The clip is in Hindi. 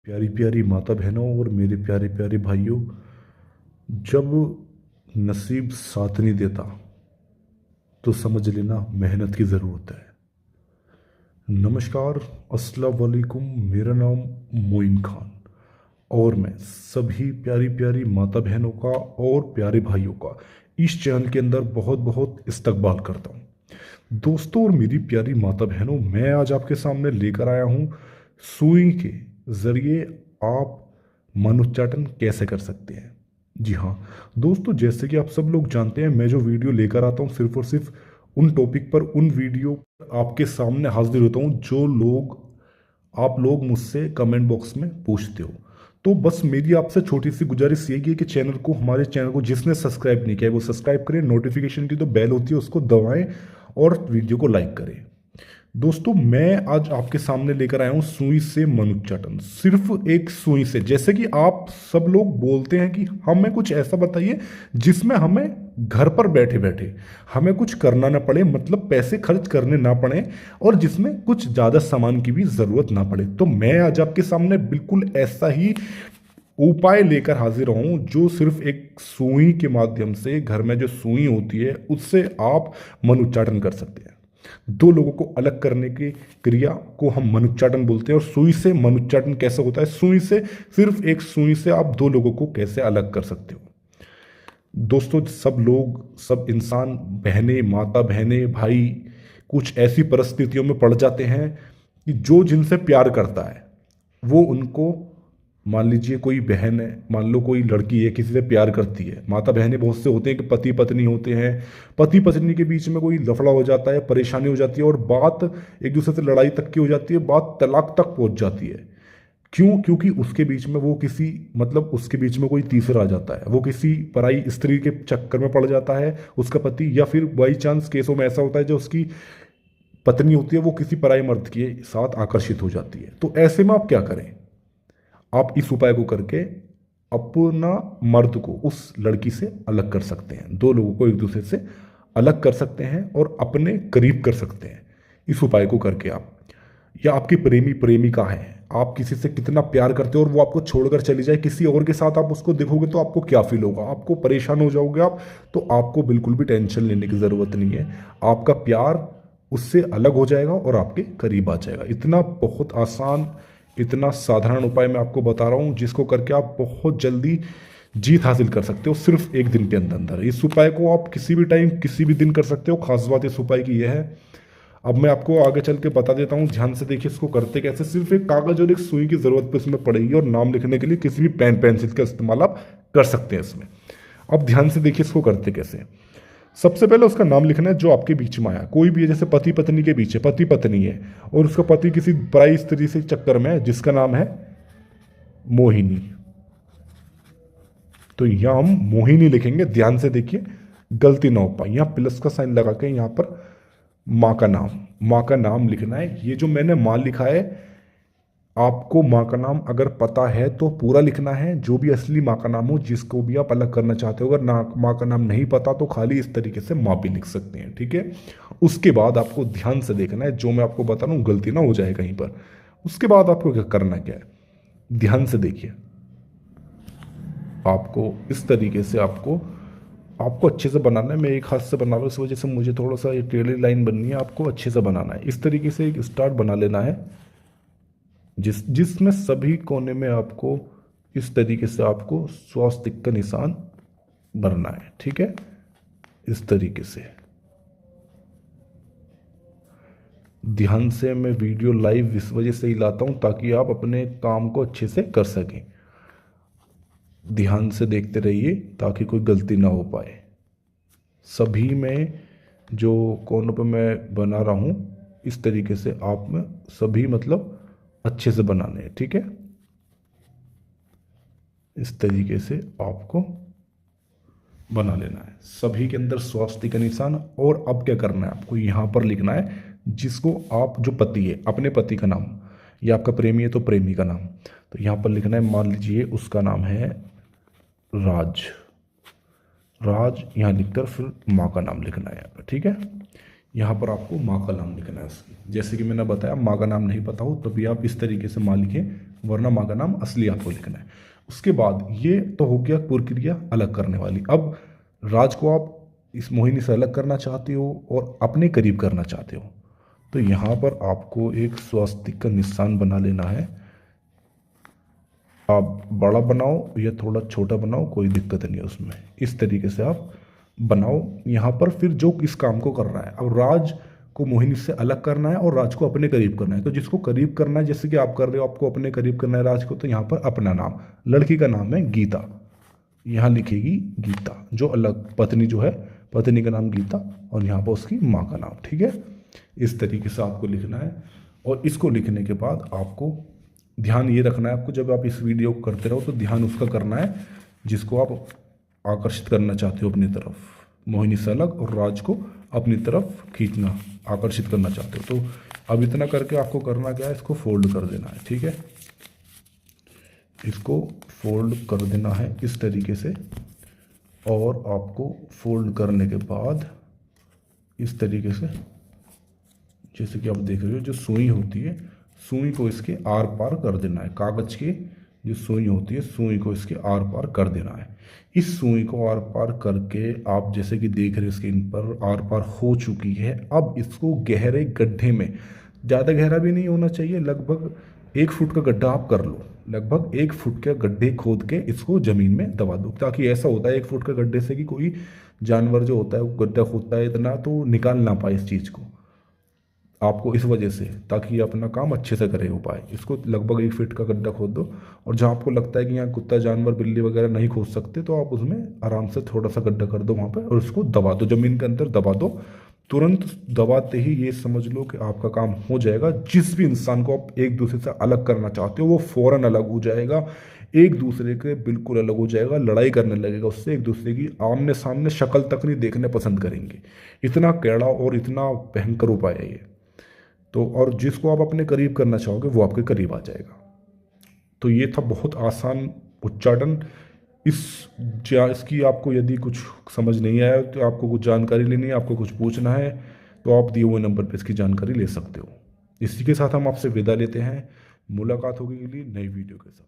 प्यारी प्यारी माता बहनों और मेरे प्यारे प्यारे भाइयों, जब नसीब साथ नहीं देता तो समझ लेना मेहनत की ज़रूरत है। नमस्कार, अस्सलाम वालेकुम। मेरा नाम मोइन खान और मैं सभी प्यारी प्यारी माता बहनों का और प्यारे भाइयों का इस चैनल के अंदर बहुत बहुत इस्तकबाल करता हूँ। दोस्तों और मेरी प्यारी माता बहनों, मैं आज आपके सामने लेकर आया हूँ सुई के ज़रिए आप मनोच्चाटन कैसे कर सकते हैं। जी हाँ दोस्तों, जैसे कि आप सब लोग जानते हैं, मैं जो वीडियो लेकर आता हूँ सिर्फ और सिर्फ उन टॉपिक पर, उन वीडियो पर आपके सामने हाजिर होता हूँ जो लोग आप लोग मुझसे कमेंट बॉक्स में पूछते हो। तो बस मेरी आपसे छोटी सी गुजारिश यही है कि हमारे चैनल को जिसने सब्सक्राइब नहीं किया है वो सब्सक्राइब करें, नोटिफिकेशन की जो बेल होती है उसको दबाएं और वीडियो को लाइक करें। दोस्तों मैं आज आपके सामने लेकर आया हूं सुई से मनोच्चाटन, सिर्फ एक सुई से। जैसे कि आप सब लोग बोलते हैं कि हमें कुछ ऐसा बताइए जिसमें हमें घर पर बैठे बैठे हमें कुछ करना ना पड़े, मतलब पैसे खर्च करने ना पड़े, और जिसमें कुछ ज़्यादा सामान की भी ज़रूरत ना पड़े। तो मैं आज आपके सामने बिल्कुल ऐसा ही उपाय लेकर हाजिर हूं जो सिर्फ एक सुई के माध्यम से, घर में जो सुई होती है उससे आप मनोच्चाटन कर सकते हैं। दो लोगों को अलग करने की क्रिया को हम मनोच्चाटन बोलते हैं। और सुई से मनोच्चाटन कैसे होता है, सुई से, सिर्फ एक सुई से आप दो लोगों को कैसे अलग कर सकते हो। दोस्तों सब लोग, सब इंसान, बहनें, माता बहनें, भाई, कुछ ऐसी परिस्थितियों में पड़ जाते हैं कि जो जिनसे प्यार करता है वो उनको, मान लीजिए कोई बहन है, मान लो कोई लड़की है, किसी से प्यार करती है। माता बहनें बहुत से होते हैं कि पति पत्नी होते हैं, पति पत्नी के बीच में कोई लफड़ा हो जाता है, परेशानी हो जाती है और बात एक दूसरे से लड़ाई तक की हो जाती है, बात तलाक तक पहुंच जाती है। क्यों? क्योंकि उसके बीच में वो किसी, मतलब उसके बीच में कोई तीसरा आ जाता है, वो किसी पराई स्त्री के चक्कर में पड़ जाता है उसका पति, या फिर बाई चांस केसों में ऐसा होता है जो उसकी पत्नी होती है वो किसी पराई मर्द के साथ आकर्षित हो जाती है। तो ऐसे में आप क्या करें? आप इस उपाय को करके अपना मर्द को उस लड़की से अलग कर सकते हैं, दो लोगों को एक दूसरे से अलग कर सकते हैं और अपने करीब कर सकते हैं इस उपाय को करके आप। या आपकी प्रेमी प्रेमिका है, आप किसी से कितना प्यार करते हो और वो आपको छोड़कर चली जाए, किसी और के साथ आप उसको देखोगे तो आपको क्या फील होगा? आपको परेशान हो जाओगे आप। तो आपको बिल्कुल भी टेंशन लेने की ज़रूरत नहीं है, आपका प्यार उससे अलग हो जाएगा और आपके करीब आ जाएगा। इतना बहुत आसान, इतना साधारण उपाय मैं आपको बता रहा हूँ जिसको करके आप बहुत जल्दी जीत हासिल कर सकते हो, सिर्फ एक दिन के अंदर अंदर। इस उपाय को आप किसी भी टाइम, किसी भी दिन कर सकते हो। खास बात इस उपाय की यह है, अब मैं आपको आगे चल के बता देता हूँ, ध्यान से देखिए इसको करते कैसे। सिर्फ एक कागज और एक सुई की जरूरत पे इसमें पड़ेगी और नाम लिखने के लिए किसी भी पेन पेंसिल का इस्तेमाल आप कर सकते हैं इसमें। अब ध्यान से देखिए इसको करते कैसे। सबसे पहले उसका नाम लिखना है जो आपके बीच में आया, कोई भी है, जैसे पति पत्नी के बीच है, पति पत्नी है और उसका पति किसी पराई स्त्री से चक्कर में है जिसका नाम है मोहिनी, तो यहां हम मोहिनी लिखेंगे। ध्यान से देखिए, गलती ना हो पाए। यहां प्लस का साइन लगा के यहां पर माँ का नाम, माँ का नाम लिखना है। ये जो मैंने माँ लिखा है, आपको माँ का नाम अगर पता है तो पूरा लिखना है, जो भी असली माँ का नाम हो, जिसको भी आप अलग करना चाहते हो। अगर ना माँ का नाम नहीं पता तो खाली इस तरीके से माँ भी लिख सकते हैं, ठीक है। उसके बाद आपको ध्यान से देखना है, जो मैं आपको बता रहा हूँ गलती ना हो जाए कहीं पर। उसके बाद आपको क्या करना, क्या है, ध्यान से देखिए। आपको इस तरीके से आपको आपको अच्छे से बनाना है। मैं एक हाथ से बना रहा हूँ, इस वजह से मुझे थोड़ा सा ये टेढ़ी लाइन बननी है, आपको अच्छे से बनाना है। इस तरीके से एक स्टार्ट बना लेना है जिसमें सभी कोने में आपको इस तरीके से आपको स्वास्तिक का निशान भरना है, ठीक है। इस तरीके से ध्यान से, मैं वीडियो लाइव इस वजह से ही लाता हूं ताकि आप अपने काम को अच्छे से कर सकें। ध्यान से देखते रहिए ताकि कोई गलती ना हो पाए। सभी में जो कोनों पे मैं बना रहा हूं, इस तरीके से आप में सभी, मतलब अच्छे से बनाने हैं, ठीक है। इस तरीके से आपको बना लेना है सभी के अंदर स्वास्तिक का निशान। और अब क्या करना है, आपको यहाँ पर लिखना है जिसको आप, जो पति है, अपने पति का नाम, या आपका प्रेमी है तो प्रेमी का नाम। तो यहाँ पर लिखना है, मान लीजिए उसका नाम है राज। राज यहाँ लिखकर फिर माँ का नाम लिखना है यहाँ पर, ठीक है। यहाँ पर आपको माँ का नाम लिखना है उसकी। जैसे कि मैंने बताया, माँ का नाम नहीं पता हो तभी आप इस तरीके से माँ लिखें, वरना माँ का नाम असली आपको लिखना है। उसके बाद ये तो हो गया प्रक्रिया अलग करने वाली। अब राज को आप इस मोहिनी से अलग करना चाहते हो और अपने करीब करना चाहते हो, तो यहाँ पर आपको एक स्वास्तिक का निशान बना लेना है। आप बड़ा बनाओ या थोड़ा छोटा बनाओ, कोई दिक्कत नहीं है उसमें। इस तरीके से आप बनाओ यहाँ पर। फिर जो इस काम को कर रहा है, अब राज को मोहिनी से अलग करना है और राज को अपने करीब करना है। तो जिसको करीब करना है, जैसे कि आप कर रहे हो, आपको अपने करीब करना है राज को, तो यहाँ पर अपना नाम, लड़की का नाम है गीता, यहाँ लिखेगी गीता। जो अलग पत्नी जो है, पत्नी का नाम गीता, और यहाँ पर उसकी माँ का नाम। ठीक है, इस तरीके से आपको लिखना है। और इसको लिखने के बाद आपको ध्यान ये रखना है, आपको जब आप इस वीडियो को करते रहो तो ध्यान उसका करना है जिसको आप आकर्षित करना चाहते हो अपनी तरफ, मोहिनी से अलग, और राज को अपनी तरफ खींचना, आकर्षित करना चाहते हो। तो अब इतना करके आपको करना क्या है, इसको फोल्ड कर देना है। ठीक है, इसको फोल्ड कर देना है इस तरीके से। और आपको फोल्ड करने के बाद इस तरीके से, जैसे कि आप देख रहे हो, जो सुई होती है, सुई को इसके आर पार कर देना है। कागज की जो सुई होती है, सुई को इसके आर पार कर देना है। इस सुई को आर पार करके आप जैसे कि देख रहे हो स्क्रीन पर, आर पार हो चुकी है। अब इसको गहरे गड्ढे में, ज़्यादा गहरा भी नहीं होना चाहिए, लगभग 1 फुट का गड्ढा आप कर लो। लगभग 1 फुट के गड्ढे खोद के इसको ज़मीन में दबा दो, ताकि ऐसा होता है 1 फुट के गड्ढे से कि कोई जानवर जो होता है वो गड्ढा खोदता है इतना तो निकाल ना पाए इस चीज़ को आपको, इस वजह से, ताकि ये अपना काम अच्छे से करे हो पाए। इसको लगभग 1 फीट का गड्ढा खोद दो, और जहाँ आपको लगता है कि यहाँ कुत्ता जानवर बिल्ली वगैरह नहीं खोद सकते, तो आप उसमें आराम से थोड़ा सा गड्ढा कर दो वहाँ पर, और उसको दबा दो, ज़मीन के अंदर दबा दो। तुरंत दबाते ही ये समझ लो कि आपका काम हो जाएगा। जिस भी इंसान को आप एक दूसरे से अलग करना चाहते हो वो फौरन अलग हो जाएगा, एक दूसरे के बिल्कुल अलग हो जाएगा, लड़ाई करने लगेगा उससे, एक दूसरे की आमने सामने शक्ल तक नहीं देखने पसंद करेंगे। इतना कैड़ा और इतना भयंकर उपाय है ये। तो और जिसको आप अपने करीब करना चाहोगे वो आपके करीब आ जाएगा। तो ये था बहुत आसान उच्चारण। इसकी आपको यदि कुछ समझ नहीं आया, तो आपको कुछ जानकारी लेनी है, आपको कुछ पूछना है, तो आप दिए हुए नंबर पर इसकी जानकारी ले सकते हो। इसी के साथ हम आपसे विदा लेते हैं। मुलाकात होगी अगली नई वीडियो के साथ।